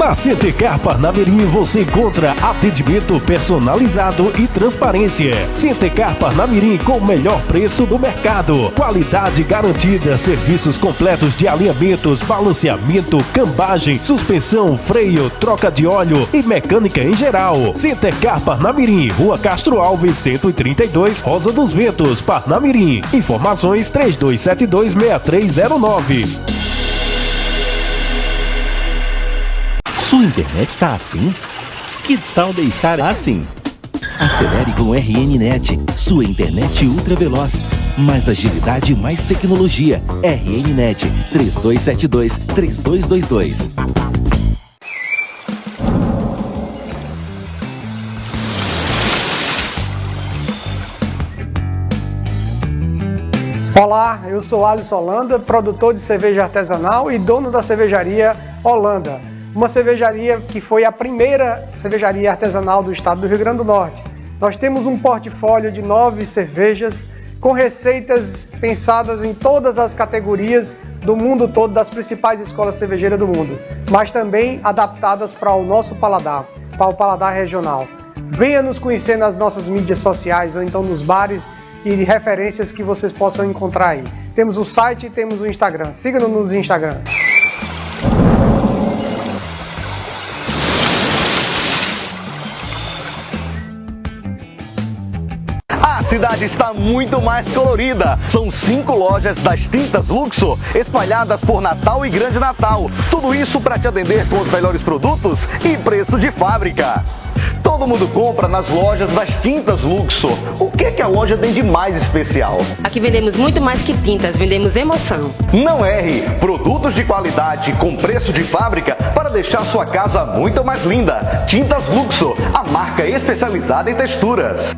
Na Centecar Parnamirim você encontra atendimento personalizado e transparência. Centecar Parnamirim com o melhor preço do mercado. Qualidade garantida, serviços completos de alinhamentos, balanceamento, cambagem, suspensão, freio, troca de óleo e mecânica em geral. Centecar Parnamirim, Rua Castro Alves, 132, Rosa dos Ventos, Parnamirim. Informações 3272-6309. Sua internet tá assim? Que tal deixar assim? Acelere com o RNnet, sua internet ultra veloz. Mais agilidade e mais tecnologia. RNnet 3272-3222. Olá, eu sou Alisson Holanda, produtor de cerveja artesanal e dono da cervejaria Holanda. Uma cervejaria que foi a primeira cervejaria artesanal do estado do Rio Grande do Norte. Nós temos um portfólio de 9 cervejas com receitas pensadas em todas as categorias do mundo todo, das principais escolas cervejeiras do mundo, mas também adaptadas para o nosso paladar, para o paladar regional. Venha nos conhecer nas nossas mídias sociais ou então nos bares e referências que vocês possam encontrar aí. Temos o site e temos o Instagram. Siga-nos no Instagram. A cidade está muito mais colorida. São 5 lojas das Tintas Luxor espalhadas por Natal e Grande Natal. Tudo isso para te atender com os melhores produtos e preço de fábrica. Todo mundo compra nas lojas das Tintas Luxor. O que a loja tem de mais especial? Aqui vendemos muito mais que tintas, vendemos emoção. Não erre! Produtos de qualidade com preço de fábrica para deixar sua casa muito mais linda. Tintas Luxor, a marca especializada em texturas.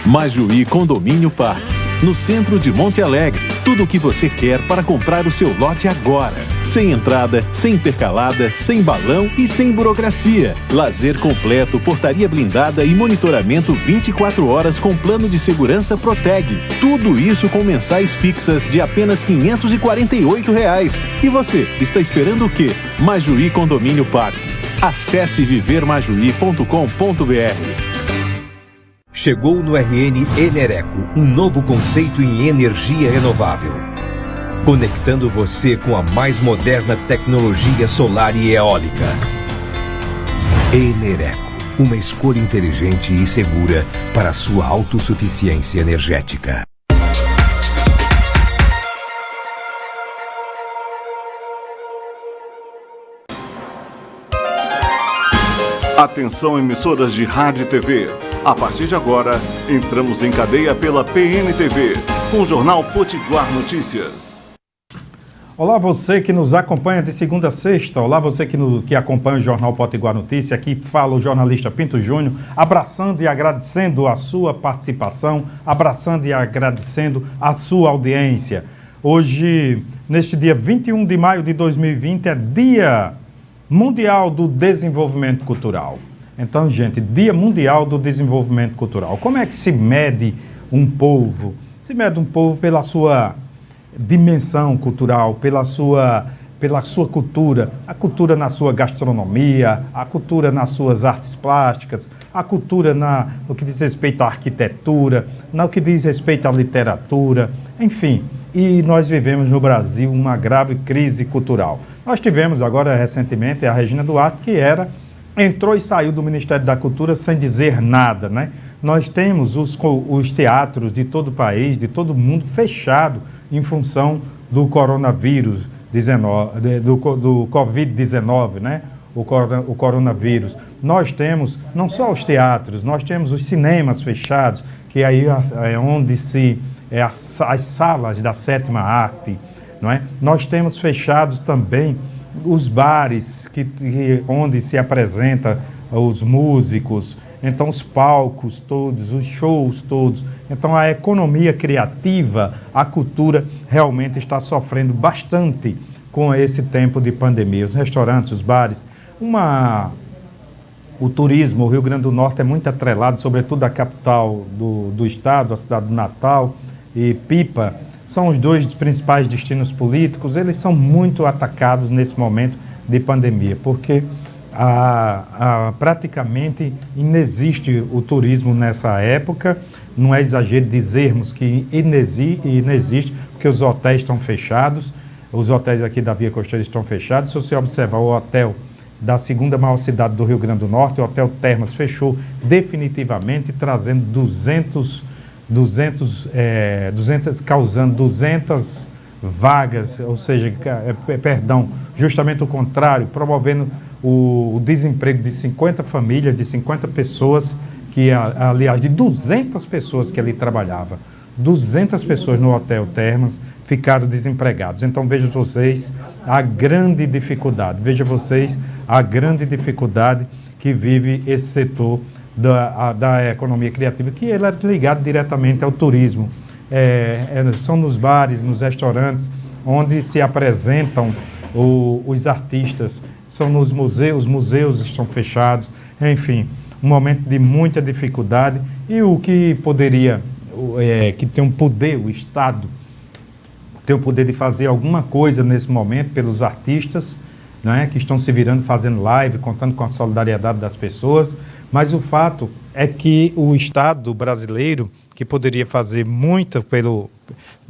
Majuí Condomínio Parque, no centro de Monte Alegre. Tudo o que você quer para comprar o seu lote agora. Sem entrada, sem intercalada, sem balão e sem burocracia. Lazer completo, portaria blindada e monitoramento 24 horas com plano de segurança Proteg. Tudo isso com mensais fixas de apenas R$ 548. E você, está esperando o quê? Majuí Condomínio Parque. Acesse vivermajuí.com.br. Chegou no RN Enereco, um novo conceito em energia renovável. Conectando você com a mais moderna tecnologia solar e eólica. Enereco, uma escolha inteligente e segura para a sua autossuficiência energética. Atenção, emissoras de rádio e TV. A partir de agora, entramos em cadeia pela PNTV, com o Jornal Potiguar Notícias. Olá, você que nos acompanha de segunda a sexta. Olá, você que acompanha o Jornal Potiguar Notícias. Aqui fala o jornalista Pinto Júnior, abraçando e agradecendo a sua participação, abraçando e agradecendo a sua audiência. Hoje, neste dia 21 de maio de 2020, é Dia Mundial do Desenvolvimento Cultural. Então, gente, Dia Mundial do Desenvolvimento Cultural. Como é que se mede um povo? Se mede um povo pela sua dimensão cultural, pela sua cultura. A cultura na sua gastronomia, a cultura nas suas artes plásticas, a cultura no que diz respeito à arquitetura, no que diz respeito à literatura, enfim. E nós vivemos no Brasil uma grave crise cultural. Nós tivemos agora recentemente a Regina Duarte, que entrou e saiu do Ministério da Cultura sem dizer nada, né? Nós temos os teatros de todo o país, de todo o mundo, fechado em função do coronavírus, do Covid-19, né? O coronavírus. Nós temos não só os teatros, nós temos os cinemas fechados, que aí é onde as salas da sétima arte, não é? Nós temos fechados também os bares onde se apresenta os músicos, então os palcos todos, os shows todos. Então a economia criativa, a cultura realmente está sofrendo bastante com esse tempo de pandemia. Os restaurantes, os bares, o turismo, o Rio Grande do Norte é muito atrelado, sobretudo a capital do estado, a cidade do Natal e Pipa, são os dois principais destinos políticos. Eles são muito atacados nesse momento de pandemia, porque praticamente inexiste o turismo nessa época. Não é exagero dizermos que inexiste, porque os hotéis estão fechados, os hotéis aqui da Via Costeira estão fechados. Se você observar o hotel da segunda maior cidade do Rio Grande do Norte, o Hotel Termas, fechou definitivamente, trazendo 200, causando 200 vagas, ou seja, justamente o contrário, promovendo o desemprego de 50 famílias, de 50 pessoas, aliás, de 200 pessoas que ali trabalhavam. 200 pessoas no Hotel Termas ficaram desempregados. Então, vejam vocês a grande dificuldade, que vive esse setor da economia criativa, que ele é ligado diretamente ao turismo. São nos bares, nos restaurantes, onde se apresentam os artistas, são nos museus, os museus estão fechados, enfim, um momento de muita dificuldade. E o que poderia, que tem um poder, o Estado tem o poder de fazer alguma coisa nesse momento pelos artistas, né, que estão se virando, fazendo live, contando com a solidariedade das pessoas, mas o fato é que o Estado brasileiro, que poderia fazer muito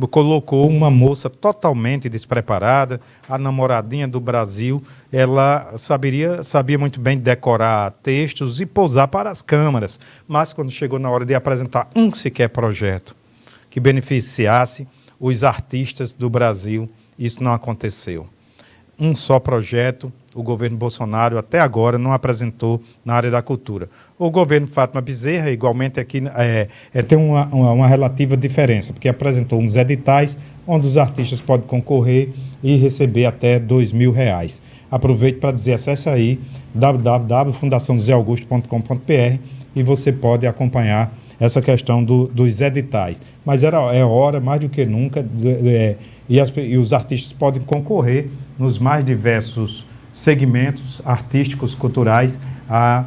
colocou uma moça totalmente despreparada, a namoradinha do Brasil. Ela sabia muito bem decorar textos e pousar para as câmeras, mas quando chegou na hora de apresentar um sequer projeto que beneficiasse os artistas do Brasil, isso não aconteceu. Um só projeto o governo Bolsonaro até agora não apresentou na área da cultura. O governo Fátima Bezerra, igualmente, aqui tem uma relativa diferença, porque apresentou uns editais onde os artistas podem concorrer e receber até R$2.000. Aproveito para dizer, acesse aí www.fundaçãojoseaugusto.com.br e você pode acompanhar essa questão dos editais. Mas é hora, mais do que nunca, e os artistas podem concorrer nos mais diversos segmentos artísticos, culturais, a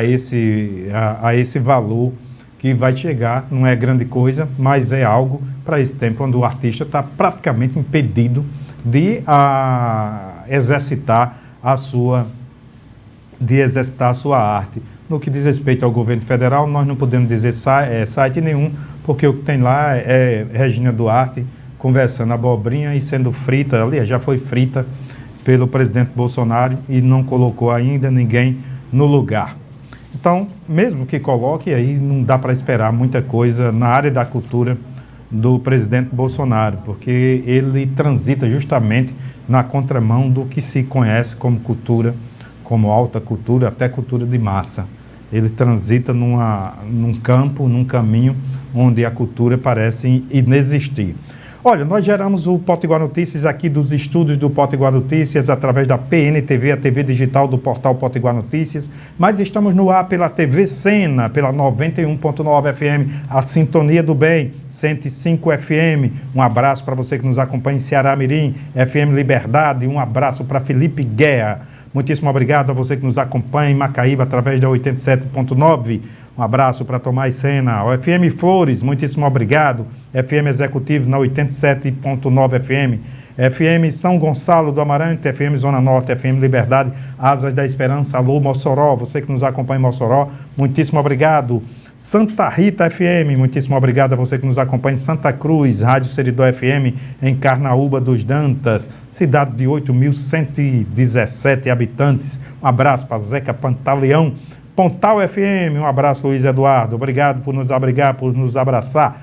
esse valor que vai chegar. Não é grande coisa, mas é algo para esse tempo, quando o artista está praticamente impedido de exercitar a sua arte. No que diz respeito ao governo federal, nós não podemos dizer site nenhum, porque o que tem lá é Regina Duarte conversando abobrinha e sendo frita, aliás, já foi frita pelo presidente Bolsonaro e não colocou ainda ninguém no lugar. Então, mesmo que coloque, aí não dá para esperar muita coisa na área da cultura do presidente Bolsonaro, porque ele transita justamente na contramão do que se conhece como cultura, como alta cultura, até cultura de massa. Ele transita num campo, num caminho onde a cultura parece inexistir. Olha, nós geramos o Potiguar Notícias aqui dos estúdios do Potiguar Notícias através da PNTV, a TV digital do portal Potiguar Notícias, mas estamos no ar pela TV Sena, pela 91.9 FM, a Sintonia do Bem, 105 FM. Um abraço para você que nos acompanha em Ceará Mirim, FM Liberdade, um abraço para Felipe Guerra. Muitíssimo obrigado a você que nos acompanha em Macaíba através da 87.9. Um abraço para Tomás Sena. O FM Flores, muitíssimo obrigado. FM Executivo na 87.9 FM. FM São Gonçalo do Amarante, FM Zona Norte, FM Liberdade, Asas da Esperança, alô Mossoró. Você que nos acompanha em Mossoró, muitíssimo obrigado. Santa Rita FM, muitíssimo obrigado a você que nos acompanha em Santa Cruz, Rádio Seridó FM, em Carnaúba dos Dantas, cidade de 8.117 habitantes. Um abraço para Zeca Pantaleão. Pontal FM, um abraço, Luiz Eduardo, obrigado por nos abrigar, por nos abraçar.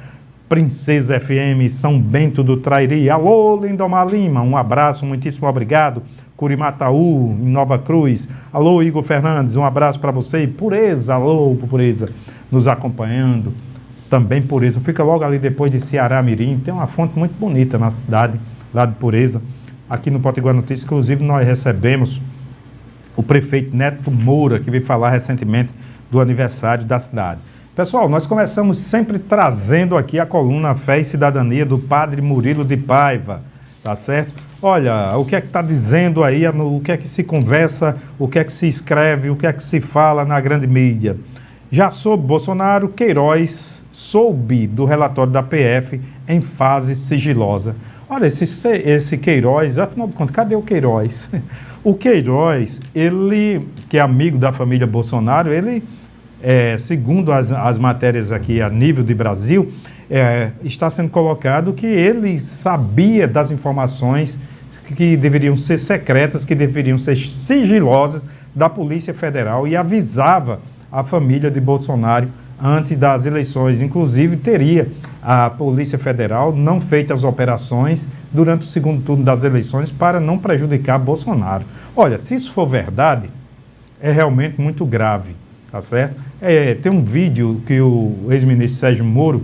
Princesa FM, São Bento do Trairi, alô, Lindomar Lima, um abraço, muitíssimo obrigado. Curimataú, em Nova Cruz, alô, Igor Fernandes, um abraço para você. E Pureza, alô, Pureza, nos acompanhando, também Pureza, fica logo ali depois de Ceará Mirim, tem uma fonte muito bonita na cidade, lá de Pureza. Aqui no Potiguar Notícias, inclusive, nós recebemos o prefeito Neto Moura, que veio falar recentemente do aniversário da cidade. Pessoal, nós começamos sempre trazendo aqui a coluna Fé e Cidadania do padre Murilo de Paiva, tá certo? Olha, o que é que está dizendo aí, o que é que se conversa, o que é que se escreve, o que é que se fala na grande mídia. Já soube Bolsonaro, Queiroz soube do relatório da PF em fase sigilosa. Olha, esse Queiroz, afinal de contas, cadê o Queiroz? O Queiroz, ele, que é amigo da família Bolsonaro, ele, segundo as matérias aqui a nível de Brasil, está sendo colocado que ele sabia das informações que deveriam ser secretas, que deveriam ser sigilosas da Polícia Federal e avisava a família de Bolsonaro antes das eleições. Inclusive, teria a Polícia Federal não feito as operações durante o segundo turno das eleições para não prejudicar Bolsonaro. Olha, se isso for verdade, é realmente muito grave, tá certo? Tem um vídeo que o ex-ministro Sérgio Moro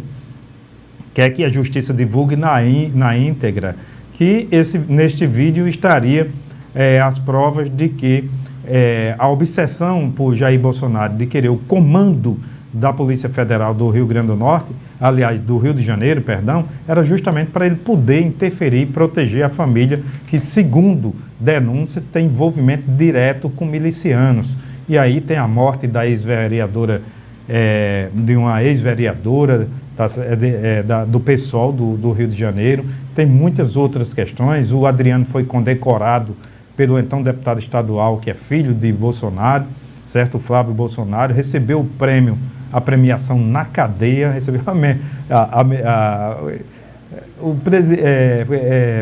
quer que a Justiça divulgue na íntegra, que neste vídeo estaria as provas de que a obsessão por Jair Bolsonaro de querer o comando da Polícia Federal do Rio Grande do Norte, aliás, do Rio de Janeiro, perdão, era justamente para ele poder interferir e proteger a família que, segundo denúncia, tem envolvimento direto com milicianos. E aí tem a morte da ex-vereadora, de uma ex-vereadora do PSOL do Rio de Janeiro. Tem muitas outras questões. O Adriano foi condecorado pelo então deputado estadual, que é filho de Bolsonaro, certo? O Flávio Bolsonaro, recebeu a premiação na cadeia, recebeu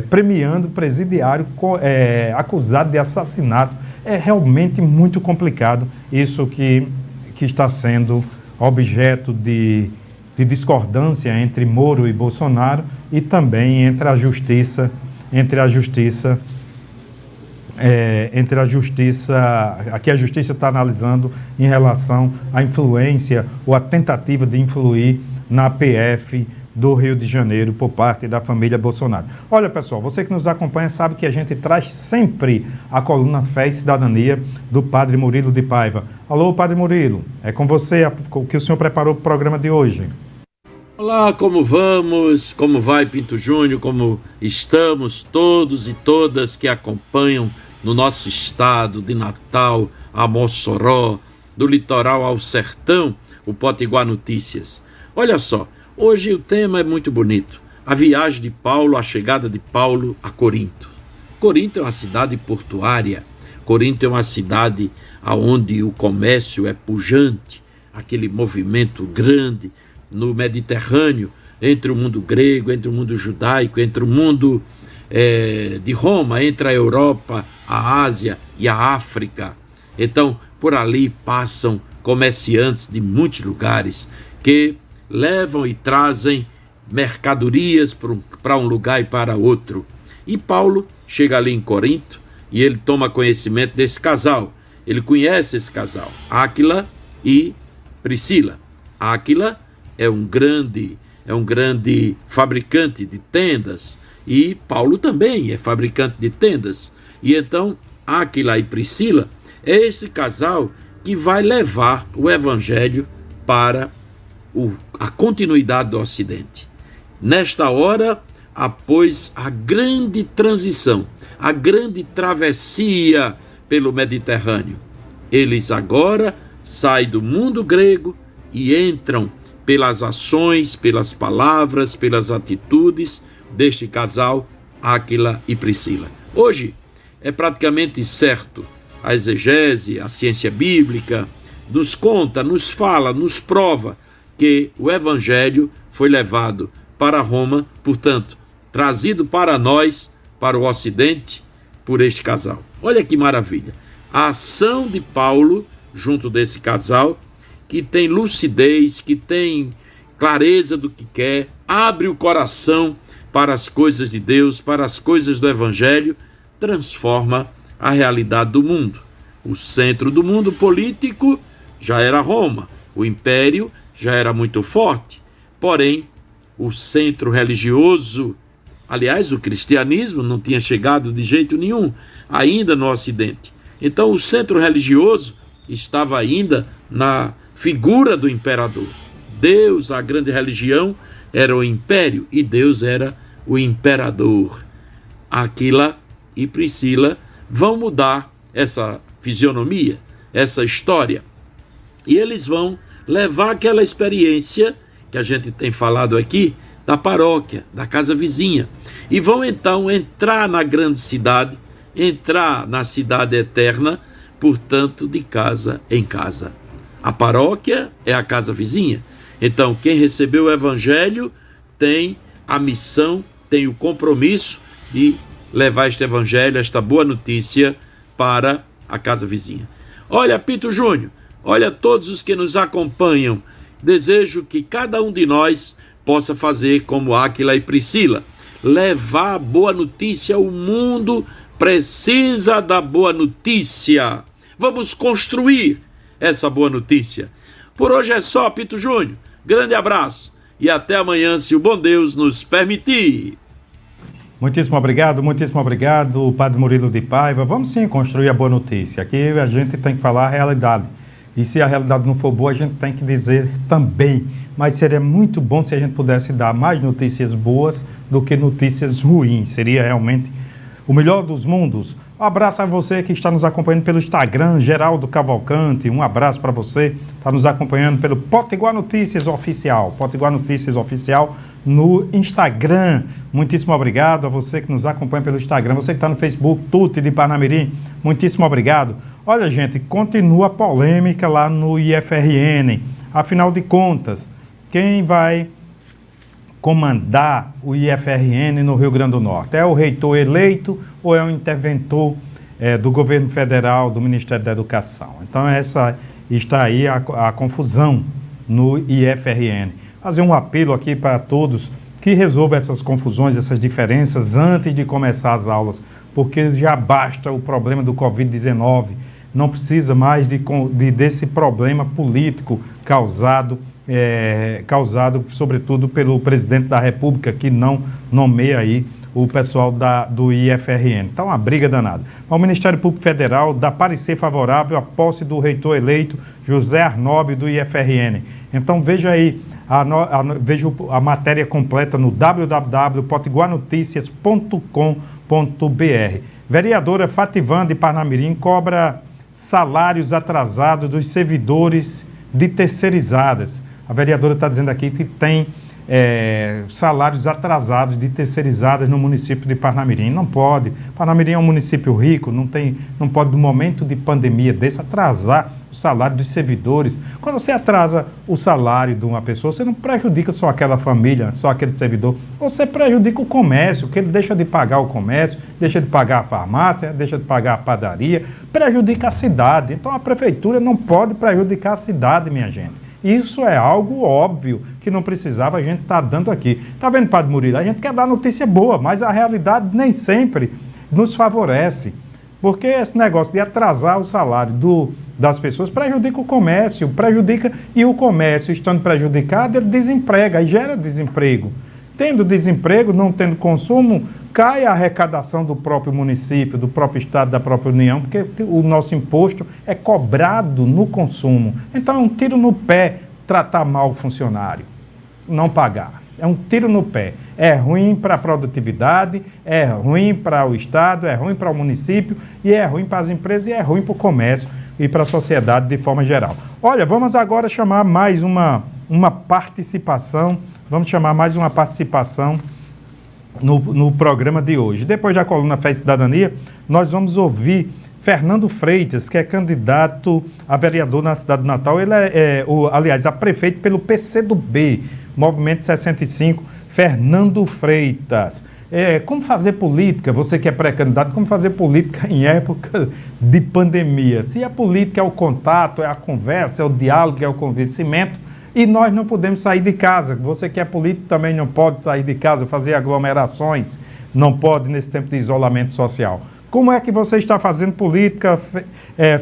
premiando presidiário acusado de assassinato. É realmente muito complicado isso que está sendo objeto de discordância entre Moro e Bolsonaro e também entre a justiça que a justiça está analisando em relação à influência ou à tentativa de influir na PF do Rio de Janeiro por parte da família Bolsonaro. Olha, pessoal, você que nos acompanha sabe que a gente traz sempre a coluna Fé e Cidadania do Padre Murilo de Paiva. Alô, Padre Murilo, é com você o que o senhor preparou para o programa de hoje. Olá, como vamos? Como vai, Pinto Júnior? Como estamos todos e todas que acompanham no nosso estado de Natal, a Mossoró, do litoral ao sertão, o Potiguar Notícias. Olha só, hoje o tema é muito bonito. A viagem de Paulo, a chegada de Paulo a Corinto. Corinto é uma cidade portuária. Corinto é uma cidade onde o comércio é pujante, aquele movimento grande no Mediterrâneo, entre o mundo grego, entre o mundo judaico, entre o mundo de Roma, entre a Europa, a Ásia e a África. Então, por ali passam comerciantes de muitos lugares que levam e trazem mercadorias para um lugar e para outro. E Paulo chega ali em Corinto e ele toma conhecimento desse casal. Ele conhece esse casal, Áquila e Priscila. Áquila é um grande fabricante de tendas e Paulo também é fabricante de tendas. E então Áquila e Priscila é esse casal que vai levar o evangelho para a continuidade do Ocidente. Nesta hora, após a grande transição, a grande travessia pelo Mediterrâneo, eles agora saem do mundo grego e entram pelas ações, pelas palavras, pelas atitudes deste casal, Áquila e Priscila. Hoje é praticamente certo. A exegese, a ciência bíblica, nos conta, nos fala, nos prova que o evangelho foi levado para Roma, portanto, trazido para nós, para o Ocidente, por este casal. Olha que maravilha. A ação de Paulo, junto desse casal, que tem lucidez, que tem clareza do que quer, abre o coração para as coisas de Deus, para as coisas do evangelho, transforma a realidade do mundo. O centro do mundo político já era Roma, o império já era muito forte, porém o centro religioso, aliás, o cristianismo não tinha chegado de jeito nenhum ainda no Ocidente. Então o centro religioso estava ainda na figura do imperador. Deus, a grande religião, era o império e Deus era o imperador. Áquila e Priscila vão mudar essa fisionomia, essa história. E eles vão levar aquela experiência que a gente tem falado aqui da paróquia, da casa vizinha. E vão então entrar na grande cidade, entrar na cidade eterna, portanto, de casa em casa. A paróquia é a casa vizinha. Então, quem recebeu o evangelho tem a missão, tem o compromisso de levar este evangelho, esta boa notícia para a casa vizinha. Olha, Pinto Júnior, olha todos os que nos acompanham. Desejo que cada um de nós possa fazer como Áquila e Priscila, levar a boa notícia ao mundo. Precisa da boa notícia. Vamos construir essa boa notícia. Por hoje é só, Pinto Júnior. Grande abraço e até amanhã, se o bom Deus nos permitir. Muitíssimo obrigado, Padre Murilo de Paiva. Vamos sim construir a boa notícia. Aqui a gente tem que falar a realidade. E se a realidade não for boa, a gente tem que dizer também. Mas seria muito bom se a gente pudesse dar mais notícias boas do que notícias ruins. Seria realmente o melhor dos mundos. Um abraço a você que está nos acompanhando pelo Instagram, Geraldo Cavalcante. Um abraço para você que está nos acompanhando pelo Potiguar Notícias Oficial. Potiguar Notícias Oficial no Instagram. Muitíssimo obrigado a você que nos acompanha pelo Instagram. Você que está no Facebook, Tuti de Parnamirim. Muitíssimo obrigado. Olha, gente, continua a polêmica lá no IFRN. Afinal de contas, quem vai comandar o IFRN no Rio Grande do Norte? É o reitor eleito ou é o interventor do governo federal, do Ministério da Educação? Então essa está aí a confusão no IFRN. Fazer um apelo aqui para todos que resolvam essas confusões, essas diferenças antes de começar as aulas, porque já basta o problema do Covid-19, não precisa mais desse problema político causado sobretudo pelo presidente da República, que não nomeia aí o pessoal do IFRN. Então, uma briga danada. O Ministério Público Federal dá parecer favorável à posse do reitor eleito José Arnob do IFRN. Então, veja aí, veja a matéria completa no www.potiguarnoticias.com.br. Vereadora Fativan de Parnamirim cobra salários atrasados dos servidores de terceirizadas. A vereadora está dizendo aqui que tem salários atrasados de terceirizadas no município de Parnamirim. Não pode. Parnamirim é um município rico, não pode, no momento de pandemia desse, atrasar o salário dos servidores. Quando você atrasa o salário de uma pessoa, você não prejudica só aquela família, só aquele servidor. Você prejudica o comércio, que ele deixa de pagar o comércio, deixa de pagar a farmácia, deixa de pagar a padaria, prejudica a cidade. Então a prefeitura não pode prejudicar a cidade, minha gente. Isso é algo óbvio que não precisava a gente estar dando aqui. Tá vendo, Padre Murilo? A gente quer dar notícia boa, mas a realidade nem sempre nos favorece. Porque esse negócio de atrasar o salário das pessoas prejudica o comércio, e o comércio, estando prejudicado, ele desemprega e gera desemprego. Tendo desemprego, não tendo consumo, cai a arrecadação do próprio município, do próprio estado, da própria União, porque o nosso imposto é cobrado no consumo. Então é um tiro no pé tratar mal o funcionário, não pagar. É um tiro no pé. É ruim para a produtividade, é ruim para o estado, é ruim para o município, e é ruim para as empresas, e é ruim para o comércio e para a sociedade de forma geral. Olha, vamos agora chamar mais uma participação. Vamos chamar mais uma participação no programa de hoje. Depois da coluna Fé e Cidadania, nós vamos ouvir Fernando Freitas, que é candidato a vereador na cidade de Natal. Ele aliás, a prefeito pelo PCdoB, Movimento 65, Fernando Freitas. Como fazer política, você que é pré-candidato, como fazer política em época de pandemia? Se a política é o contato, é a conversa, é o diálogo, é o convencimento, e nós não podemos sair de casa. Você que é político também não pode sair de casa, fazer aglomerações, não pode nesse tempo de isolamento social. Como é que você está fazendo política,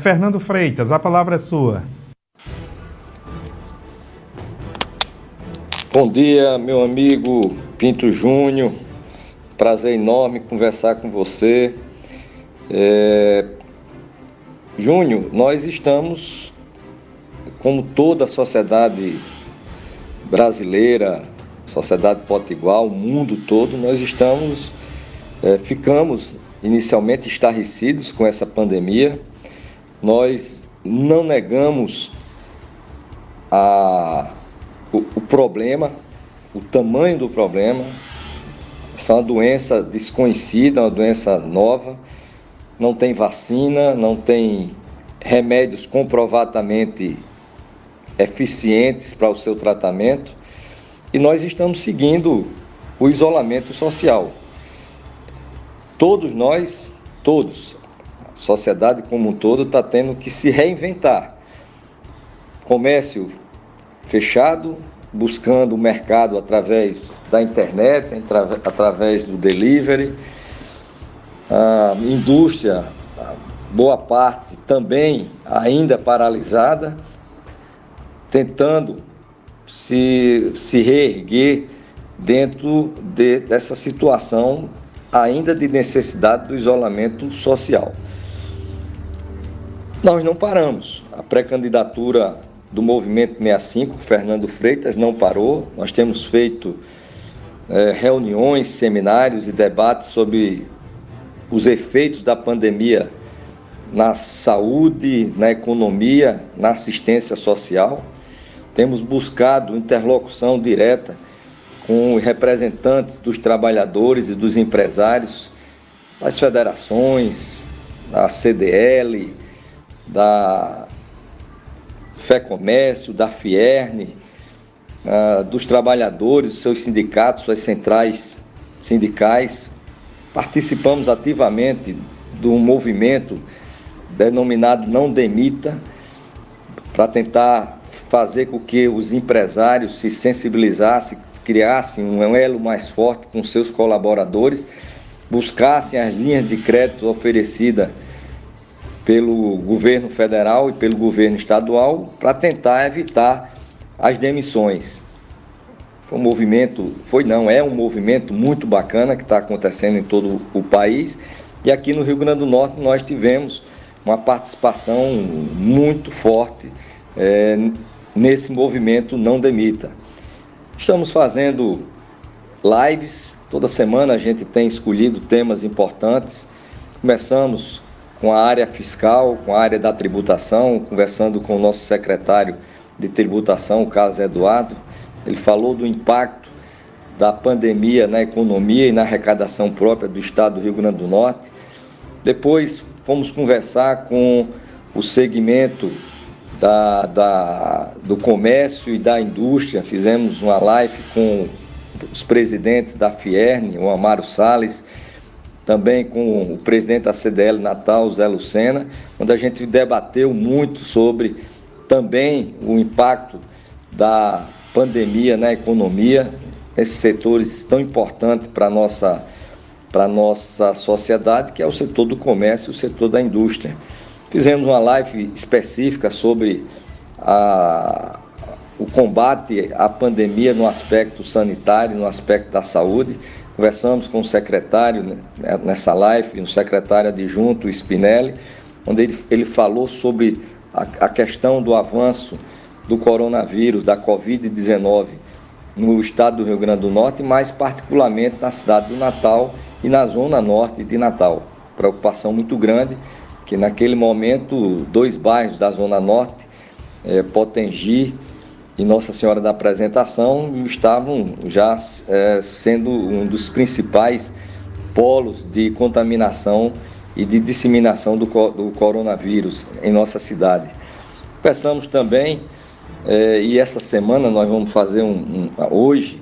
Fernando Freitas? A palavra é sua. Bom dia, meu amigo Pinto Júnior. Prazer enorme conversar com você. Júnior, nós estamos, como toda a sociedade brasileira, sociedade potiguar, o mundo todo, nós ficamos inicialmente estarrecidos com essa pandemia. Nós não negamos o problema o tamanho do problema. Essa é uma doença desconhecida, uma doença nova, não tem vacina, não tem remédios comprovadamente eficientes para o seu tratamento, e nós estamos seguindo o isolamento social. Todos nós, a sociedade como um todo está tendo que se reinventar. Comércio fechado, buscando o mercado através da internet, através do delivery. A indústria, boa parte também ainda paralisada, tentando se reerguer dentro dessa situação ainda de necessidade do isolamento social. Nós não paramos. A pré-candidatura do Movimento 65, Fernando Freitas, não parou. Nós temos feito reuniões, seminários e debates sobre os efeitos da pandemia na saúde, na economia, na assistência social. Temos buscado interlocução direta com representantes dos trabalhadores e dos empresários, das federações, da CDL, da FEComércio, da Fierne, dos trabalhadores, seus sindicatos, suas centrais sindicais. Participamos ativamente do movimento denominado Não Demita, para tentar fazer com que os empresários se sensibilizassem, criassem um elo mais forte com seus colaboradores, buscassem as linhas de crédito oferecidas pelo governo federal e pelo governo estadual para tentar evitar as demissões. É um movimento muito bacana que está acontecendo em todo o país, e aqui no Rio Grande do Norte nós tivemos uma participação muito forte nesse movimento Não Demita. Estamos fazendo lives, toda semana a gente tem escolhido temas importantes. Começamos com a área fiscal, com a área da tributação, conversando com o nosso secretário de tributação, o Carlos Eduardo. Ele falou do impacto da pandemia na economia e na arrecadação própria do estado do Rio Grande do Norte. Depois fomos conversar com o segmento do comércio e da indústria. Fizemos uma live com os presidentes da Fierne, o Amaro Salles, também com o presidente da CDL Natal, Zé Lucena, onde a gente debateu muito sobre também o impacto da pandemia na economia, esses setores tão importantes para a nossa sociedade, que é o setor do comércio e o setor da indústria. Fizemos uma live específica sobre o combate à pandemia no aspecto sanitário, no aspecto da saúde. Conversamos com o secretário nessa live, o secretário adjunto Spinelli, onde ele falou sobre a questão do avanço do coronavírus, da Covid-19 no estado do Rio Grande do Norte, mais particularmente na cidade do Natal e na zona norte de Natal. Preocupação muito grande, que naquele momento 2 bairros da zona norte, Potengi e Nossa Senhora da Apresentação, estavam já sendo um dos principais polos de contaminação e de disseminação do coronavírus em nossa cidade. Pensamos também, e essa semana nós vamos fazer hoje,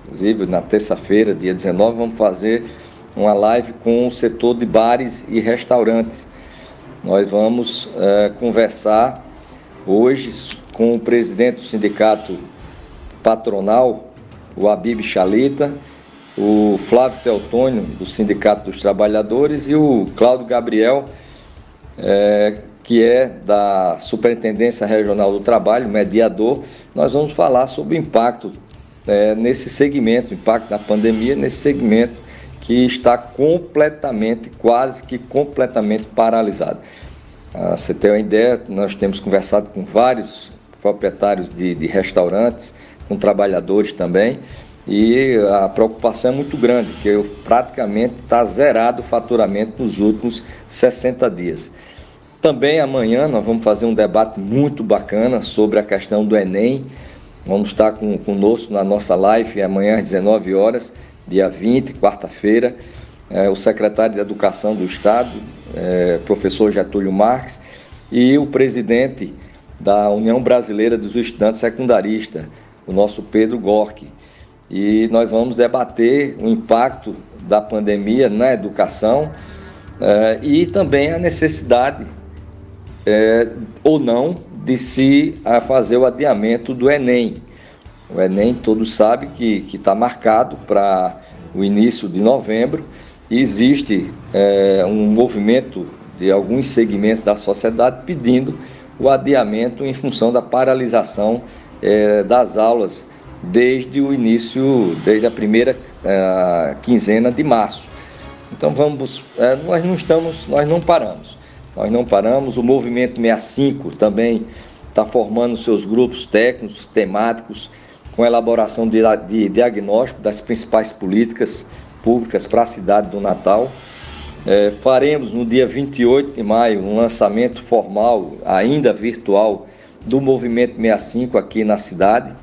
inclusive na terça-feira, dia 19, vamos fazer uma live com o setor de bares e restaurantes. Nós vamos conversar hoje com o presidente do sindicato patronal, o Habib Chalita, o Flávio Teotônio, do Sindicato dos Trabalhadores, e o Cláudio Gabriel, que é da Superintendência Regional do Trabalho, mediador. Nós vamos falar sobre o impacto nesse segmento, o impacto da pandemia nesse segmento que está quase que completamente paralisado. Você tem uma ideia, nós temos conversado com vários proprietários de restaurantes, com trabalhadores também, e a preocupação é muito grande, porque praticamente está zerado o faturamento nos últimos 60 dias. Também amanhã nós vamos fazer um debate muito bacana sobre a questão do Enem, vamos estar conosco na nossa live amanhã às 19 horas, dia 20, quarta-feira, o secretário de Educação do Estado, professor Getúlio Marques, e o presidente da União Brasileira dos Estudantes Secundaristas, o nosso Pedro Gorki. E nós vamos debater o impacto da pandemia na educação e também a necessidade ou não de se fazer o adiamento do Enem. O Enem, todos sabem que está marcado para o início de novembro e existe um movimento de alguns segmentos da sociedade pedindo o adiamento em função da paralisação das aulas desde o início, desde a primeira quinzena de março. Então nós não paramos. O Movimento 65 também está formando seus grupos técnicos, temáticos, com elaboração de diagnóstico das principais políticas públicas para a cidade do Natal. Faremos no dia 28 de maio um lançamento formal, ainda virtual, do Movimento 65 aqui na cidade,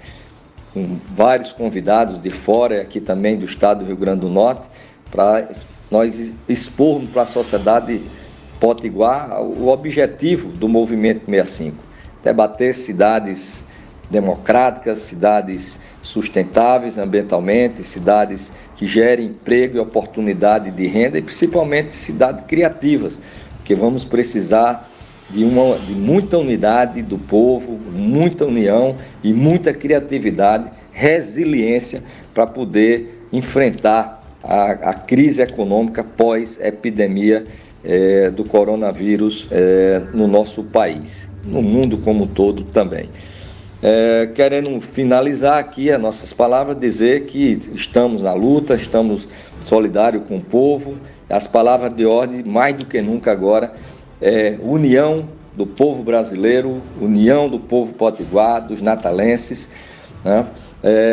com vários convidados de fora e aqui também do estado do Rio Grande do Norte, para nós expormos para a sociedade potiguar o objetivo do Movimento 65, debater cidades democráticas, cidades sustentáveis ambientalmente, cidades que gerem emprego e oportunidade de renda e principalmente cidades criativas, porque vamos precisar de muita unidade do povo, muita união e muita criatividade, resiliência para poder enfrentar a crise econômica pós-epidemia do coronavírus no nosso país, no mundo como um todo também. Querendo finalizar aqui as nossas palavras, dizer que estamos na luta, estamos solidários com o povo. As palavras de ordem, mais do que nunca agora, união do povo brasileiro, união do povo potiguar, dos natalenses, né?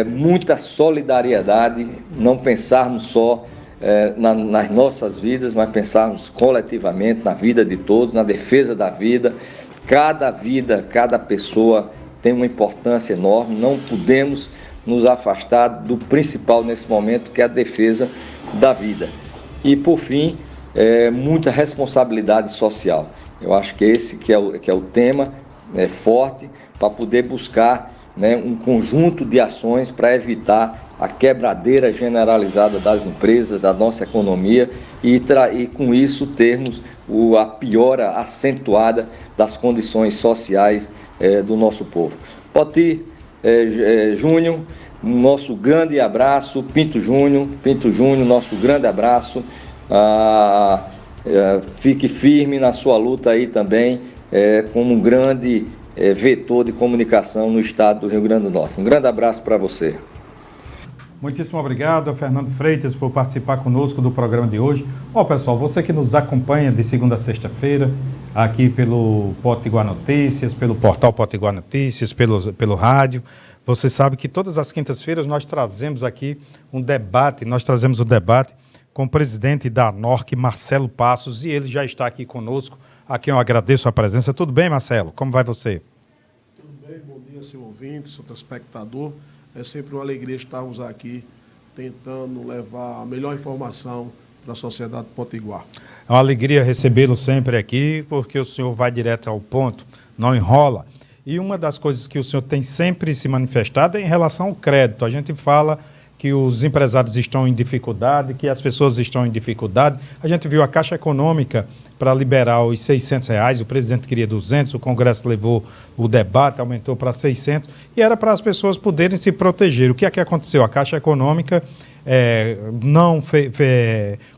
Muita solidariedade, não pensarmos só nas nossas vidas, mas pensarmos coletivamente na vida de todos, na defesa da vida. Cada vida, cada pessoa tem uma importância enorme, não podemos nos afastar do principal nesse momento, que é a defesa da vida. E, por fim, muita responsabilidade social. Eu acho que esse que é o tema forte para poder buscar, né, um conjunto de ações para evitar a quebradeira generalizada das empresas, da nossa economia e com isso termos a piora acentuada das condições sociais do nosso povo. Poti Júnior, nosso grande abraço. Pinto Júnior, nosso grande abraço. Fique firme na sua luta aí também, como um grande vetor de comunicação no estado do Rio Grande do Norte. Um grande abraço para você. Muitíssimo obrigado, Fernando Freitas, por participar conosco do programa de hoje. Pessoal, você que nos acompanha de segunda a sexta-feira, aqui pelo Potiguar Notícias, pelo portal Potiguar Notícias, pelo rádio, você sabe que todas as quintas-feiras nós trazemos aqui um debate, com o presidente da ANORC, Marcelo Passos, e ele já está aqui conosco, a quem eu agradeço a presença. Tudo bem, Marcelo? Como vai você? Tudo bem, bom dia, seu ouvinte, seu telespectador. É sempre uma alegria estarmos aqui tentando levar a melhor informação para a sociedade potiguar. É uma alegria recebê-lo sempre aqui, porque o senhor vai direto ao ponto, não enrola. E uma das coisas que o senhor tem sempre se manifestado é em relação ao crédito. A gente fala que os empresários estão em dificuldade, que as pessoas estão em dificuldade. A gente viu a Caixa Econômica para liberar os R$600, o presidente queria 200, o Congresso levou o debate, aumentou para 600, e era para as pessoas poderem se proteger. O que é que aconteceu? A Caixa Econômica não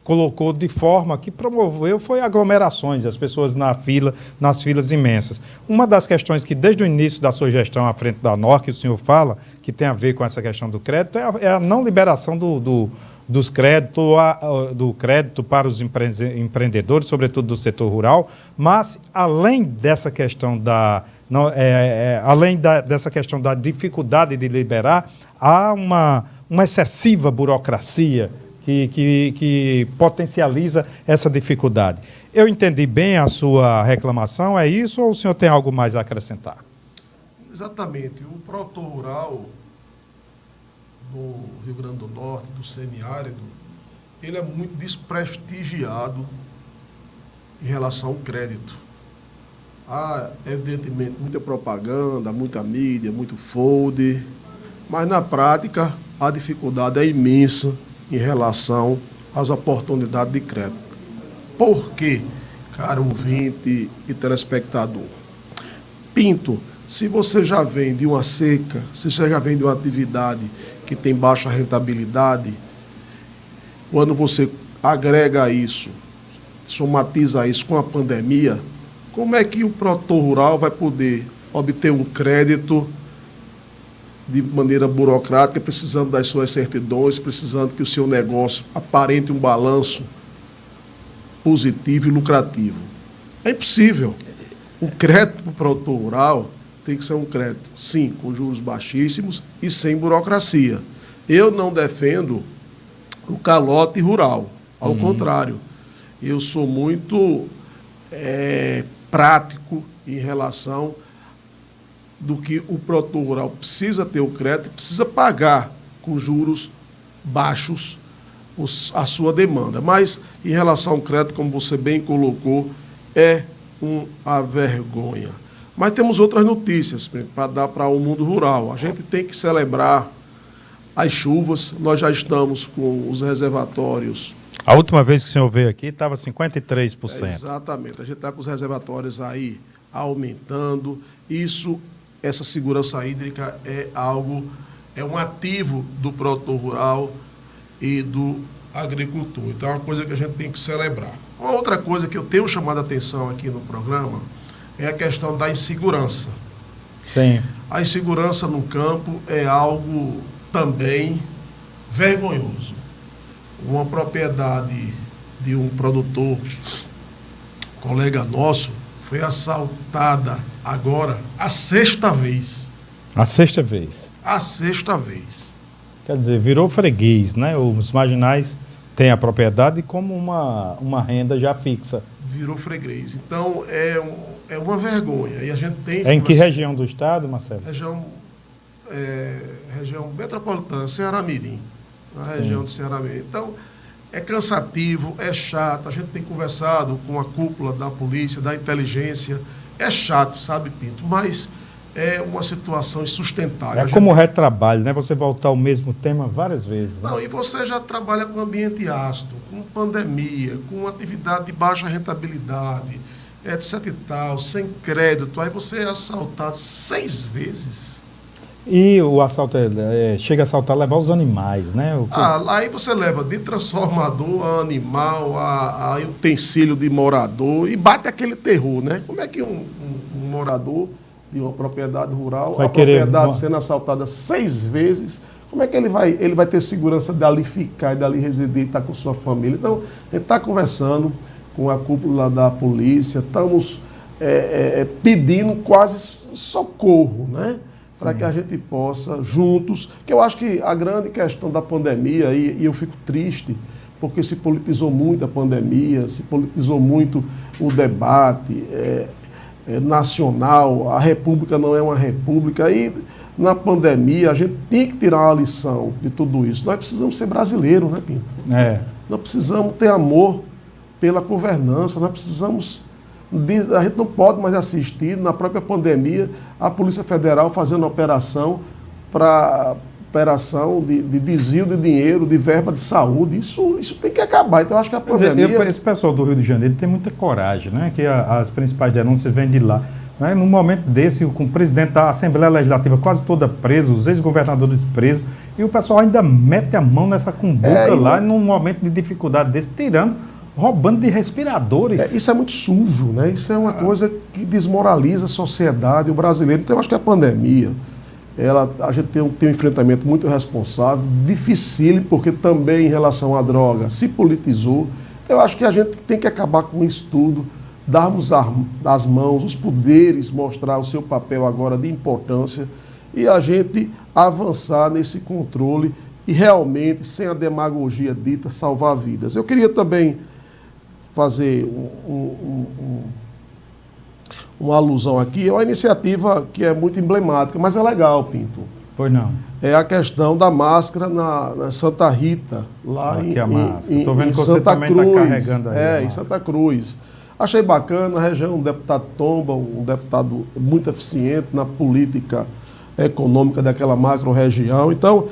colocou de forma que promoveu foi aglomerações, as pessoas nas filas imensas. Uma das questões que desde o início da sua gestão à frente da ANORC, o senhor fala, que tem a ver com essa questão do crédito, é a não liberação do crédito para os empreendedores, sobretudo do setor rural, mas além dessa questão dessa questão da dificuldade de liberar, há uma excessiva burocracia que potencializa essa dificuldade. Eu entendi bem a sua reclamação, é isso, ou o senhor tem algo mais a acrescentar? Exatamente. O produtor rural no Rio Grande do Norte, do semiárido, ele é muito desprestigiado em relação ao crédito. Há, evidentemente, muita propaganda, muita mídia, muito fold, mas na prática a dificuldade é imensa em relação às oportunidades de crédito. Por quê, caro ouvinte e telespectador? Pinto, se você já vem de uma seca, se você já vem de uma atividade que tem baixa rentabilidade, quando você agrega isso, somatiza isso com a pandemia, como é que o produtor rural vai poder obter um crédito de maneira burocrática, precisando das suas certidões, precisando que o seu negócio aparente um balanço positivo e lucrativo? É impossível. O crédito para o produtor rural tem que ser um crédito, sim, com juros baixíssimos e sem burocracia. Eu não defendo o calote rural, ao contrário. Eu sou muito prático em relação do que o produtor rural precisa ter o crédito, precisa pagar com juros baixos a sua demanda. Mas, em relação ao crédito, como você bem colocou, é uma vergonha. Mas temos outras notícias para dar para o mundo rural. A gente tem que celebrar as chuvas. Nós já estamos com os reservatórios. A última vez que o senhor veio aqui estava 53%. Exatamente. A gente está com os reservatórios aí aumentando. Essa segurança hídrica é um ativo do produtor rural e do agricultor. Então é uma coisa que a gente tem que celebrar. Uma outra coisa que eu tenho chamado a atenção aqui no programa é a questão da insegurança. Sim. A insegurança no campo é algo também vergonhoso. Uma propriedade de um produtor, colega nosso, foi assaltada agora a sexta vez. A sexta vez? A sexta vez. Quer dizer, virou freguês, né? Os marginais têm a propriedade como uma renda já fixa. Virou freguês. Então, é uma vergonha. E a gente tem... É em que região do estado, Marcelo? Região metropolitana, Ceará-Mirim. Na região de Ceará-Mirim. Então, é cansativo, é chato. A gente tem conversado com a cúpula da polícia, da inteligência. É chato, sabe, Pinto? Mas é uma situação insustentável. É como retrabalho, né? Você voltar ao mesmo tema várias vezes. Né? Não, e você já trabalha com ambiente ácido, com pandemia, com atividade de baixa rentabilidade, etc e tal, sem crédito. Aí você é assaltado 6 vezes. E o assalto chega a assaltar, levar os animais, né? Aí você leva de transformador a animal, a utensílio de morador e bate aquele terror, né? Como é que um morador de uma propriedade rural, propriedade sendo assaltada 6 vezes, como é que ele vai ter segurança dali ficar e dali residir e estar com sua família? Então, a gente está conversando com a cúpula da polícia, estamos pedindo quase socorro, né? Para que a gente possa, juntos, que eu acho que a grande questão da pandemia, e eu fico triste, porque se politizou muito a pandemia, se politizou muito o debate nacional, a república não é uma república, e na pandemia a gente tem que tirar uma lição de tudo isso. Nós precisamos ser brasileiros, né, Pinto? Nós precisamos ter amor pela governança, nós precisamos... A gente não pode mais assistir, na própria pandemia, a Polícia Federal fazendo operação de desvio de dinheiro, de verba de saúde. Isso tem que acabar. Então, eu acho que a pandemia... Esse pessoal do Rio de Janeiro tem muita coragem, né? Que as principais denúncias vêm de lá. Né? Num momento desse, com o presidente da Assembleia Legislativa quase toda preso, os ex-governadores presos, e o pessoal ainda mete a mão nessa cumbuca lá, num momento de dificuldade desse, roubando de respiradores. Isso é muito sujo, né? Isso é uma coisa que desmoraliza a sociedade, o brasileiro. Então, eu acho que a pandemia, a gente tem um enfrentamento muito responsável, dificílimo, porque também em relação à droga se politizou. Então, eu acho que a gente tem que acabar com isso tudo, darmos as mãos, os poderes, mostrar o seu papel agora de importância e a gente avançar nesse controle e realmente, sem a demagogia dita, salvar vidas. Eu queria também fazer uma alusão aqui, é uma iniciativa que é muito emblemática, mas é legal, Pinto. Pois não. É a questão da máscara na Santa Rita, lá Aqui a máscara. em, Estou vendo em que você Santa também Cruz. está carregando aí. Em Santa Cruz. Achei bacana, a região, um deputado Tomba, um deputado muito eficiente na política econômica daquela macro-região. Então,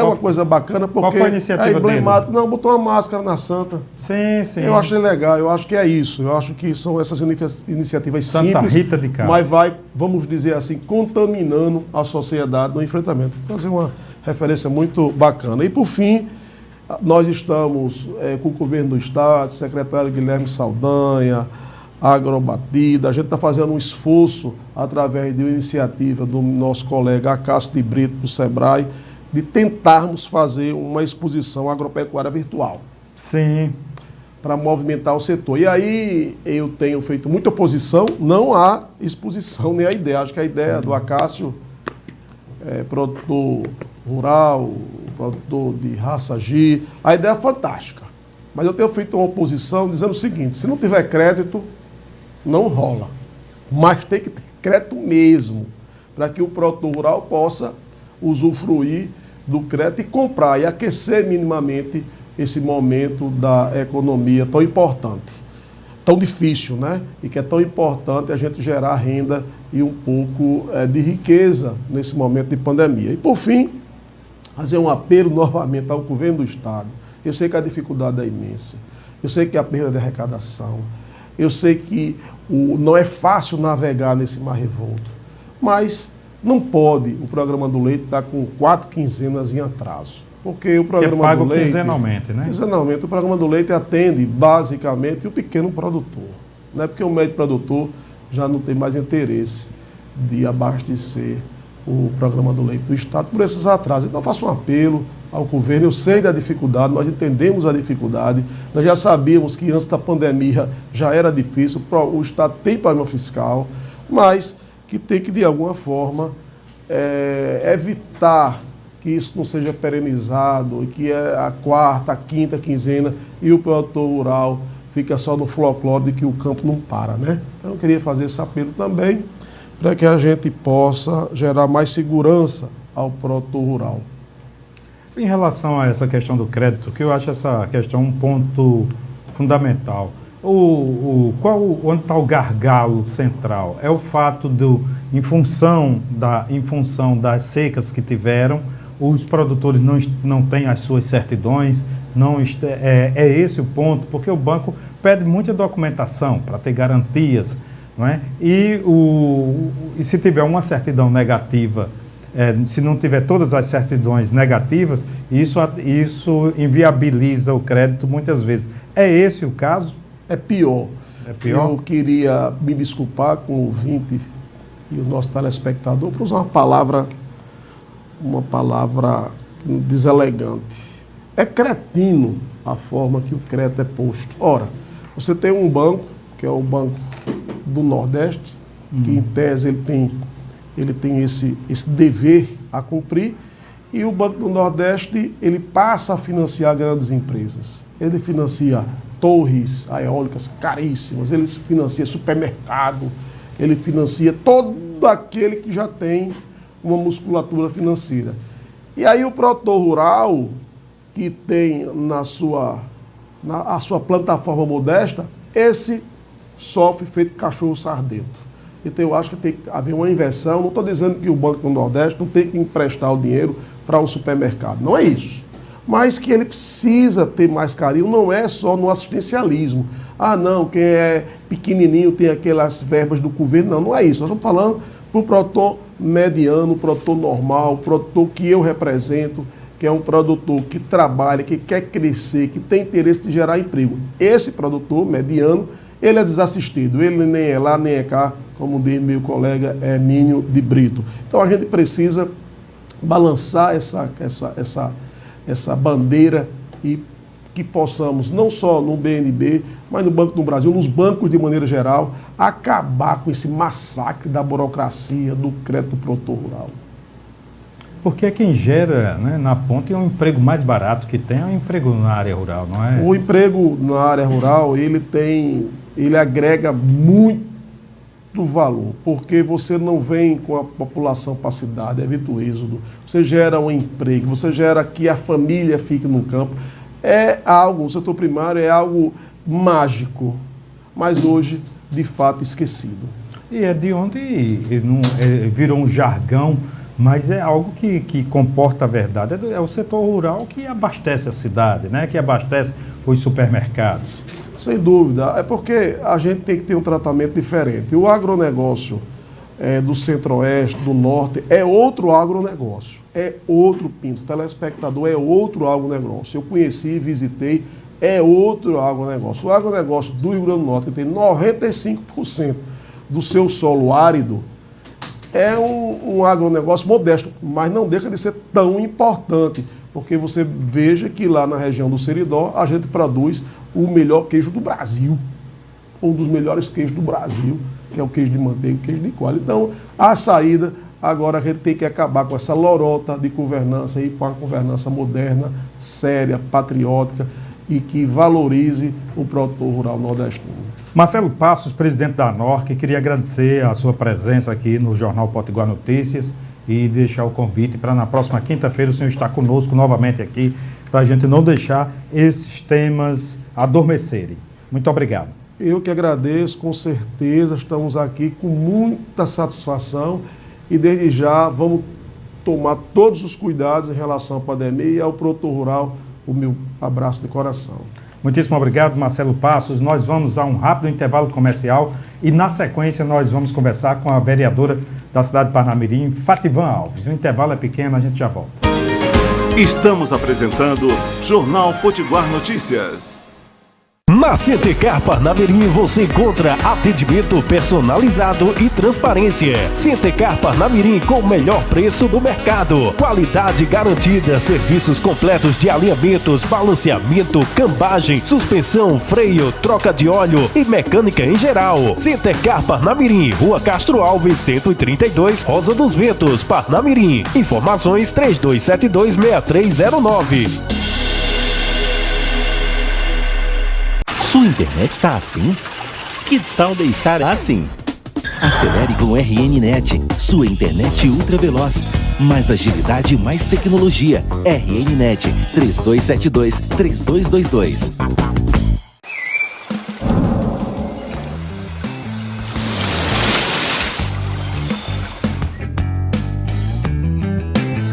uma coisa bacana, porque qual foi a iniciativa é emblemático. dele? Não, botou uma máscara na Santa. Sim. Eu achei legal, eu acho que é isso. Eu acho que são essas iniciativas Santa simples, Rita de Cássia. mas vai, vamos dizer assim, contaminando a sociedade no enfrentamento. Fazer uma referência muito bacana. E, por fim, nós estamos com o governo do Estado, secretário Guilherme Saldanha, Agrobatida, a gente está fazendo um esforço através de uma iniciativa do nosso colega Acácio de Brito, do SEBRAE, de tentarmos fazer uma exposição agropecuária virtual. Sim. Para movimentar o setor. E aí eu tenho feito muita oposição, não há exposição nem a ideia. Acho que a ideia do Acácio, produtor rural, produtor de raça G, a ideia é fantástica. Mas eu tenho feito uma oposição dizendo o seguinte: se não tiver crédito, não rola. Mas tem que ter crédito mesmo, para que o produtor rural possa usufruir do crédito e comprar e aquecer minimamente esse momento da economia tão importante, tão difícil, né? E que é tão importante a gente gerar renda e um pouco de riqueza nesse momento de pandemia. E, por fim, fazer um apelo novamente ao governo do Estado. Eu sei que a dificuldade é imensa, eu sei que a perda de arrecadação, eu sei que não é fácil navegar nesse mar revolto, mas não pode o programa do leite estar com 4 quinzenas em atraso. Porque o programa do leite... quinzenalmente, né? Quinzenalmente. O programa do leite atende, basicamente, o pequeno produtor. Não é porque o médio produtor já não tem mais interesse de abastecer o programa do leite do Estado por esses atrasos. Então, eu faço um apelo ao governo. Eu sei da dificuldade, nós entendemos a dificuldade. Nós já sabíamos que antes da pandemia já era difícil. O Estado tem problema fiscal, mas que tem que, de alguma forma, evitar que isso não seja perenizado, e que a 4ª, a 5ª quinzena e o produtor rural fica só no folclore de que o campo não para, né? Então eu queria fazer esse apelo também para que a gente possa gerar mais segurança ao produtor rural. Em relação a essa questão do crédito, que eu acho essa questão um ponto fundamental. Onde está o gargalo central? É o fato em função das secas que tiveram, os produtores não têm as suas certidões, é esse o ponto, porque o banco pede muita documentação para ter garantias, não é? E se tiver uma certidão negativa, se não tiver todas as certidões negativas, isso inviabiliza o crédito muitas vezes. É esse o caso? É pior. É pior? Eu queria me desculpar com o ouvinte e o nosso telespectador por usar uma palavra deselegante. É cretino a forma que o crédito é posto. Ora, você tem um banco, que é o Banco do Nordeste, que em tese ele tem esse dever a cumprir, e o Banco do Nordeste ele passa a financiar grandes empresas. Ele financia torres eólicas caríssimas, ele financia supermercado, ele financia todo aquele que já tem uma musculatura financeira. E aí o produtor rural, que tem a sua plataforma modesta, esse sofre feito cachorro sardento. Então eu acho que tem que haver uma inversão. Não estou dizendo que o Banco do Nordeste não tem que emprestar o dinheiro para um supermercado, não é isso. Mas que ele precisa ter mais carinho, não é só no assistencialismo. Ah, não, quem é pequenininho tem aquelas verbas do governo. Não é isso. Nós estamos falando para o produtor mediano, o produtor normal, o produtor que eu represento, que é um produtor que trabalha, que quer crescer, que tem interesse de gerar emprego. Esse produtor mediano, ele é desassistido, ele nem é lá, nem é cá, como diz meu colega Ninho de Brito. Então a gente precisa balançar essa bandeira e que possamos, não só no BNB, mas no Banco do Brasil, nos bancos de maneira geral, acabar com esse massacre da burocracia, do crédito do produtor rural. Porque quem gera, né, na ponta é um emprego mais barato que tem, é um emprego na área rural, não é? O emprego na área rural, ele agrega muito muito valor, porque você não vem com a população para a cidade, evita o êxodo, você gera um emprego, você gera que a família fique no campo. É algo, o setor primário é algo mágico, mas hoje, de fato, esquecido. E é de onde virou um jargão, mas é algo que comporta a verdade. É o setor rural que abastece a cidade, né? Que abastece os supermercados. Sem dúvida, é porque a gente tem que ter um tratamento diferente. O agronegócio do centro-oeste, do norte, é outro agronegócio, é outro Pinto. O telespectador é outro agronegócio. Eu conheci, visitei, é outro agronegócio. O agronegócio do Rio Grande do Norte, que tem 95% do seu solo árido, é um agronegócio modesto, mas não deixa de ser tão importante, porque você veja que lá na região do Seridó a gente produz o melhor queijo do Brasil, um dos melhores queijos do Brasil, que é o queijo de manteiga, o queijo de coalho. Então, a saída, agora a gente tem que acabar com essa lorota de governança e para uma governança moderna, séria, patriótica e que valorize o produtor rural nordestino. Marcelo Passos, presidente da ANORC, queria agradecer a sua presença aqui no Jornal Potiguar Notícias e deixar o convite para na próxima quinta-feira o senhor estar conosco novamente aqui, para a gente não deixar esses temas adormecerem. Muito obrigado. Eu que agradeço, com certeza, estamos aqui com muita satisfação e desde já vamos tomar todos os cuidados em relação à pandemia e ao produtor rural, o meu abraço de coração. Muitíssimo obrigado, Marcelo Passos. Nós vamos a um rápido intervalo comercial e, na sequência, nós vamos conversar com a vereadora da cidade de Parnamirim, Fativan Alves. O intervalo é pequeno, a gente já volta. Estamos apresentando Jornal Potiguar Notícias. Na Centecar Parnamirim você encontra atendimento personalizado e transparência. Centecar Parnamirim com o melhor preço do mercado. Qualidade garantida, serviços completos de alinhamentos, balanceamento, cambagem, suspensão, freio, troca de óleo e mecânica em geral. Centecar Parnamirim, Rua Castro Alves, 132, Rosa dos Ventos, Parnamirim. Informações 3272-6309. Sua internet tá assim? Que tal deixar assim? Acelere com o RNnet, sua internet ultra veloz. Mais agilidade e mais tecnologia. RNnet 3272-3222.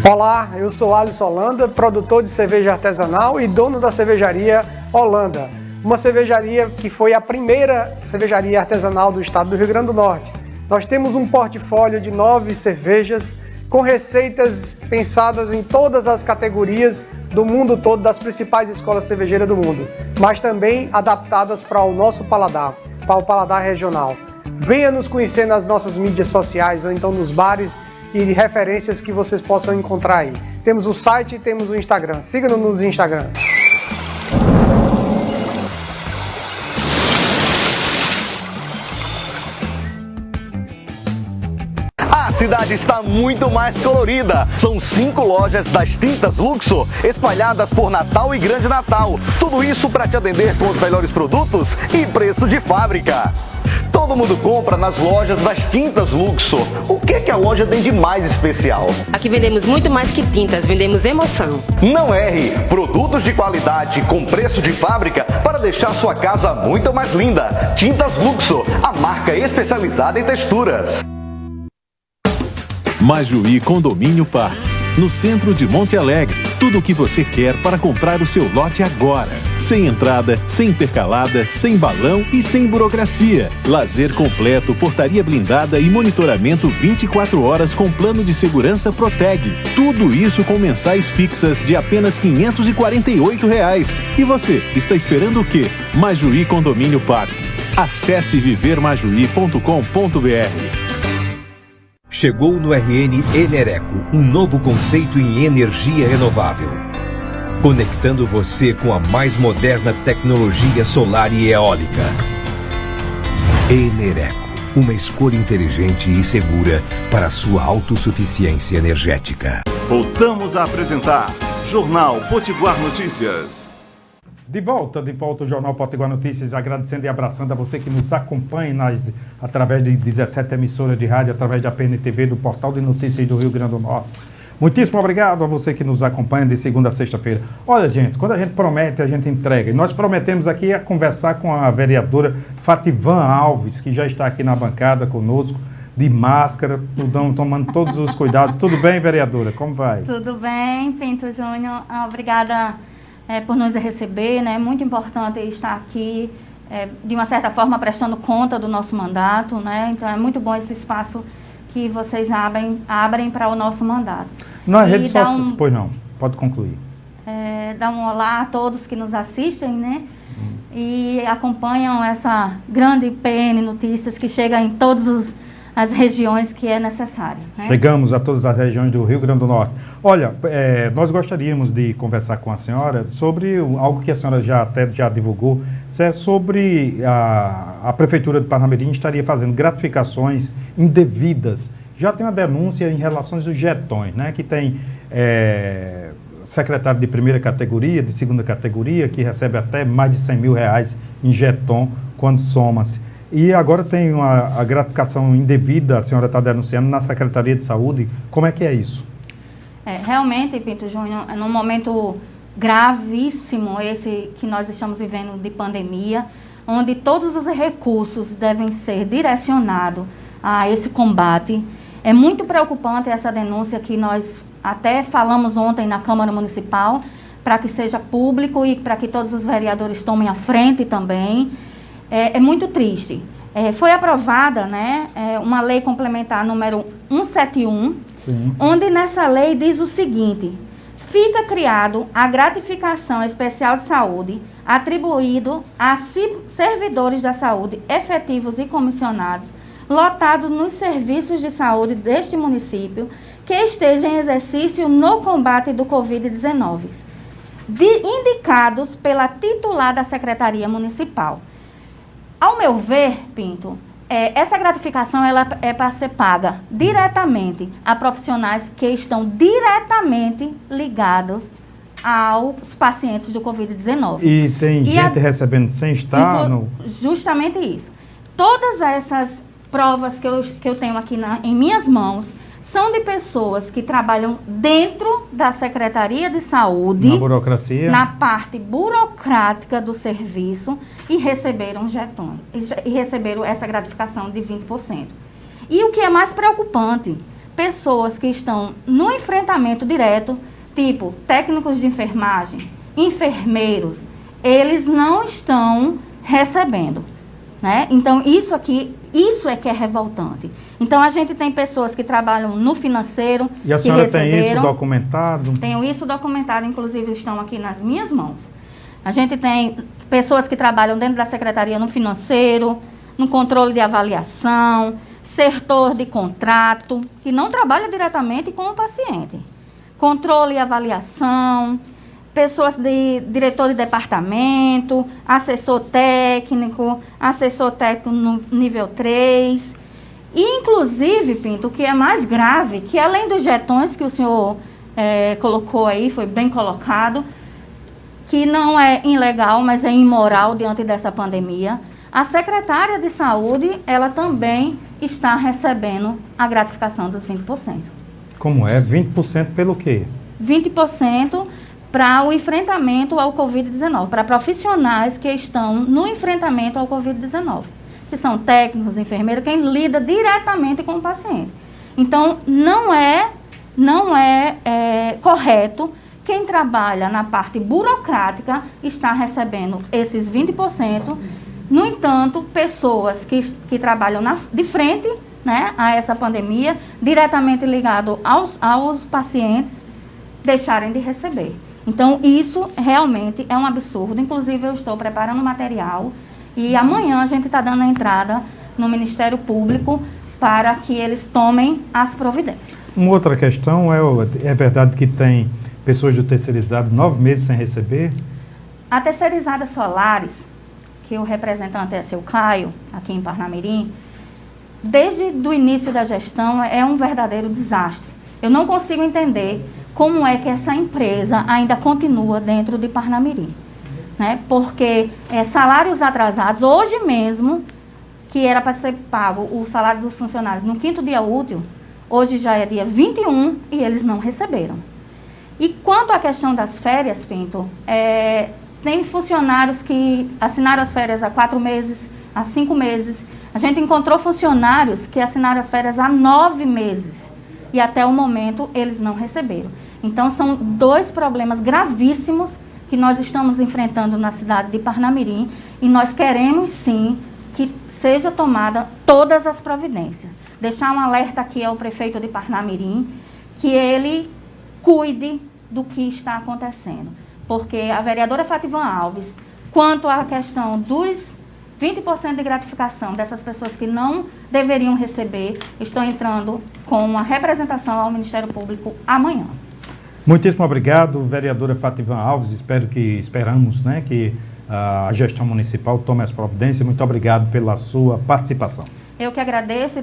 Olá, eu sou Alisson Holanda, produtor de cerveja artesanal e dono da cervejaria Holanda. Uma cervejaria que foi a primeira cervejaria artesanal do estado do Rio Grande do Norte. Nós temos um portfólio de 9 cervejas com receitas pensadas em todas as categorias do mundo todo, das principais escolas cervejeiras do mundo, mas também adaptadas para o nosso paladar, para o paladar regional. Venha nos conhecer nas nossas mídias sociais ou então nos bares e referências que vocês possam encontrar aí. Temos o site e temos o Instagram. Siga-nos no Instagram. A cidade está muito mais colorida. São 5 lojas das tintas Luxo espalhadas por Natal e Grande Natal. Tudo isso para te atender com os melhores produtos e preço de fábrica. Todo mundo compra nas lojas das tintas Luxo. O que a loja tem de mais especial? Aqui vendemos muito mais que tintas, vendemos emoção. Não erre! Produtos de qualidade com preço de fábrica para deixar sua casa muito mais linda. Tintas Luxo, a marca especializada em texturas. Majuí Condomínio Parque, no centro de Monte Alegre. Tudo o que você quer para comprar o seu lote agora. Sem entrada, sem intercalada, sem balão e sem burocracia. Lazer completo, portaria blindada e monitoramento 24 horas com plano de segurança Proteg. Tudo isso com mensais fixas de apenas R$ 548. E você, está esperando o quê? Majuí Condomínio Parque. Acesse vivermajuí.com.br. Chegou no RN Enereco, um novo conceito em energia renovável. Conectando você com a mais moderna tecnologia solar e eólica. Enereco, uma escolha inteligente e segura para a sua autossuficiência energética. Voltamos a apresentar Jornal Potiguar Notícias. De volta o Jornal Potiguar Notícias, agradecendo e abraçando a você que nos acompanha através de 17 emissoras de rádio, através da PNTV, do Portal de Notícias do Rio Grande do Norte. Muitíssimo obrigado a você que nos acompanha de segunda a sexta-feira. Olha, gente, quando a gente promete, a gente entrega. E nós prometemos aqui a conversar com a vereadora Fativan Alves, que já está aqui na bancada conosco, de máscara, tomando todos os cuidados. Tudo bem, vereadora? Como vai? Tudo bem, Pinto Júnior. Obrigada por nos receber, né? Muito importante estar aqui, de uma certa forma, prestando conta do nosso mandato, né? Então, é muito bom esse espaço que vocês abrem para o nosso mandato. Nas redes sociais, pois não, pode concluir. Dar um olá a todos que nos assistem, né? E acompanham essa grande PN Notícias que chega em todas as regiões que é necessário. Né? Chegamos a todas as regiões do Rio Grande do Norte. Olha, nós gostaríamos de conversar com a senhora sobre algo que a senhora já divulgou, sobre a Prefeitura de Parnamirim estaria fazendo gratificações indevidas. Já tem uma denúncia em relação aos jetões, né? Que tem secretário de primeira categoria, de segunda categoria, que recebe até mais de R$100 mil em jeton quando soma-se. E agora tem a gratificação indevida, a senhora está denunciando na Secretaria de Saúde. Como é que é isso? Realmente, Pinto Júnior, é num momento gravíssimo esse que nós estamos vivendo de pandemia, onde todos os recursos devem ser direcionados a esse combate. É muito preocupante essa denúncia que nós até falamos ontem na Câmara Municipal, para que seja público e para que todos os vereadores tomem a frente também. É muito triste. Foi aprovada, né, uma lei complementar número 171, sim, onde nessa lei diz o seguinte: fica criado a gratificação especial de saúde atribuído a servidores da saúde efetivos e comissionados lotados nos serviços de saúde deste município que estejam em exercício no combate do Covid-19, indicados pela titular da Secretaria Municipal. Ao meu ver, Pinto, essa gratificação ela é para ser paga diretamente a profissionais que estão diretamente ligados aos pacientes do Covid-19. E tem gente recebendo sem estar no... Justamente isso. Todas essas provas que eu tenho aqui em minhas mãos são de pessoas que trabalham dentro da Secretaria de Saúde, na burocracia, na parte burocrática do serviço, e receberam jetões, e receberam essa gratificação de 20%. E o que é mais preocupante, pessoas que estão no enfrentamento direto, tipo técnicos de enfermagem, enfermeiros, eles não estão recebendo, né? Então, isso é que é revoltante. Então, a gente tem pessoas que trabalham no financeiro, e a senhora tem isso documentado? Tenho isso documentado, inclusive estão aqui nas minhas mãos. A gente tem pessoas que trabalham dentro da secretaria no financeiro, no controle de avaliação, setor de contrato, que não trabalha diretamente com o paciente. Controle e avaliação, pessoas de diretor de departamento, assessor técnico no nível 3. E, inclusive, Pinto, o que é mais grave, que além dos jetões que o senhor colocou aí, foi bem colocado, que não é ilegal, mas é imoral diante dessa pandemia, a secretária de saúde, ela também está recebendo a gratificação dos 20%. Como é? 20% pelo quê? 20% para o enfrentamento ao Covid-19, para profissionais que estão no enfrentamento ao Covid-19. Que são técnicos, enfermeiros, quem lida diretamente com o paciente. Então, não é correto quem trabalha na parte burocrática está recebendo esses 20%. No entanto, pessoas que trabalham de frente, né, a essa pandemia, diretamente ligado aos pacientes, deixarem de receber. Então, isso realmente é um absurdo. Inclusive, eu estou preparando material e amanhã a gente está dando a entrada no Ministério Público para que eles tomem as providências. Uma outra questão é verdade que tem pessoas do terceirizado 9 meses sem receber? A terceirizada Solares, que o representante é seu Caio, aqui em Parnamirim, desde o início da gestão é um verdadeiro desastre. Eu não consigo entender como é que essa empresa ainda continua dentro de Parnamirim. né? Porque salários atrasados, hoje mesmo, que era para ser pago o salário dos funcionários no 5º dia útil, hoje já é dia 21 e eles não receberam. E quanto à questão das férias, Pinto, tem funcionários que assinaram as férias há 4 meses, há 5 meses. A gente encontrou funcionários que assinaram as férias há 9 meses e até o momento eles não receberam. Então são 2 problemas gravíssimos que nós estamos enfrentando na cidade de Parnamirim e nós queremos sim que seja tomada todas as providências. Deixar um alerta aqui ao prefeito de Parnamirim, que ele cuide do que está acontecendo. Porque a vereadora Fátima Alves, quanto à questão dos 20% de gratificação dessas pessoas que não deveriam receber, estão entrando com uma representação ao Ministério Público amanhã. Muitíssimo obrigado, vereadora Fátima Alves. Esperamos, né, que a gestão municipal tome as providências. Muito obrigado pela sua participação. Eu que agradeço e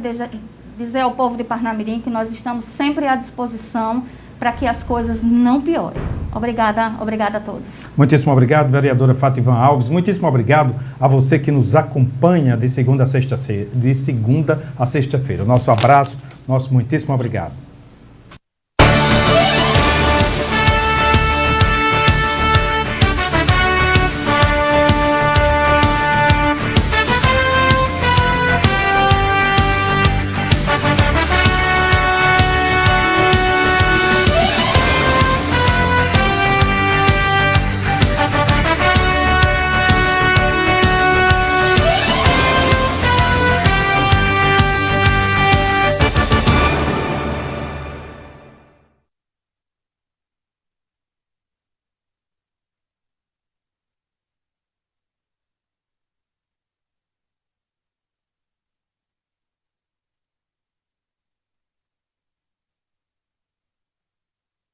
dizer ao povo de Parnamirim que nós estamos sempre à disposição para que as coisas não piorem. Obrigada a todos. Muitíssimo obrigado, vereadora Fátima Alves. Muitíssimo obrigado a você que nos acompanha de segunda a sexta-feira. Nosso abraço, nosso muitíssimo obrigado.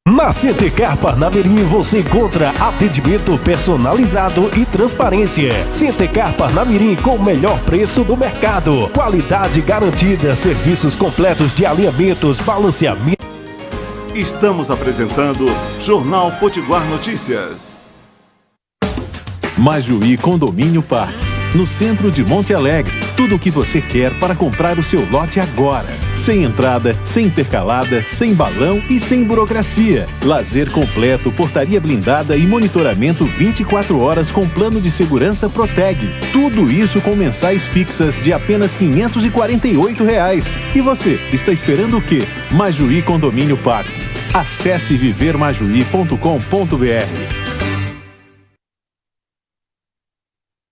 Na Centecar Parnamirim você encontra atendimento personalizado e transparência. Centecar Parnamirim com o melhor preço do mercado. Qualidade garantida, serviços completos de alinhamentos, balanceamento. Estamos apresentando Jornal Potiguar Notícias. Majuí Condomínio Parque, no centro de Monte Alegre. Tudo o que você quer para comprar o seu lote agora. Sem entrada, sem intercalada, sem balão e sem burocracia. Lazer completo, portaria blindada e monitoramento 24 horas com plano de segurança Proteg. Tudo isso com mensais fixas de apenas R$ 548. E você, está esperando o quê? Majuí Condomínio Parque. Acesse vivermajuí.com.br.